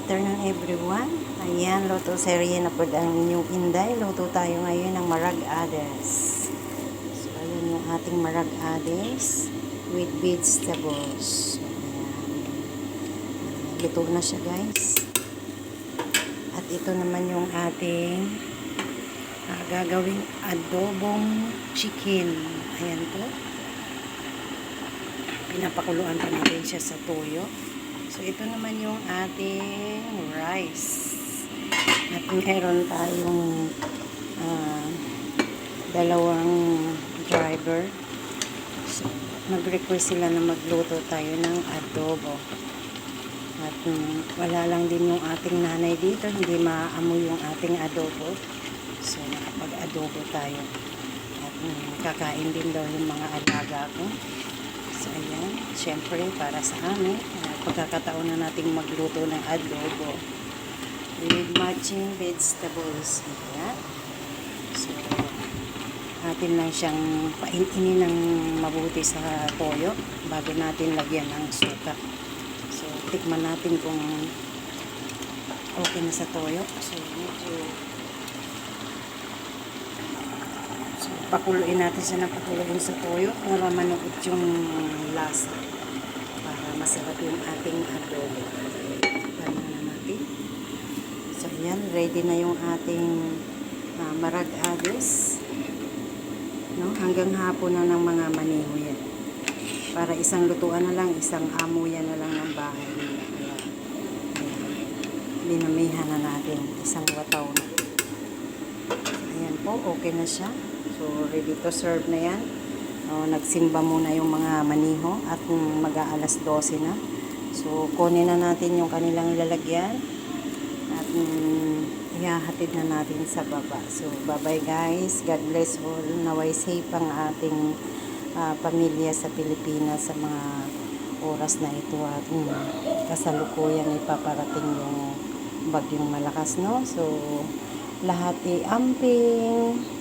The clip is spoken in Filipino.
afternoon everyone. Ayan, luto serye na po ang inyong inday. Luto tayo ngayon ng marag-ades. So, ayan yung ating marag-ades with vegetables. So, ayan. Luto na siya guys. At ito naman yung ating gagawing adobong chicken. Ayan po. Pinapakuluan pa natin siya sa toyo. So, ito naman yung ating rice. At meron tayong dalawang driver. So, nag-request sila na magluto tayo ng adobo. At wala lang din yung ating nanay dito. Hindi maaamoy yung ating adobo. So, nakapag-adobo tayo. At kakain din daw yung mga alaga ko. So, ayan. Siyempre, para sa amin, pagkakataon na nating magluto ng adobo with matching vegetables. Ayan. So, atin lang siyang paininin ng mabuti sa toyo bago natin lagyan ng suka. So, tikman natin kung okay na sa toyo. So, medyo pakuluin natin siya ng pakuluin sa toyo para manuot yung lasa, para masarap yung ating adobo. Paano na natin? So, ayan, ready na yung ating marag-ades. No? Hanggang hapon na ng mga maniho yan. Para isang lutuan na lang, isang amuyan na lang ng bahay nila. Kaya, ayan, binamihan na natin, isang wataw na. Ayan po, okay na siya. So, ready to serve na yan. Nagsimba muna yung mga maniho at mag-aalas 12 na. So, kunin na natin yung kanilang lalagyan at ihahatid na natin sa baba. So, bye-bye guys. God bless all. Naway safe ang ating pamilya sa Pilipinas sa mga oras na ito at kasalukuyan ipaparating yung bagyong malakas, no? So, lahat amping.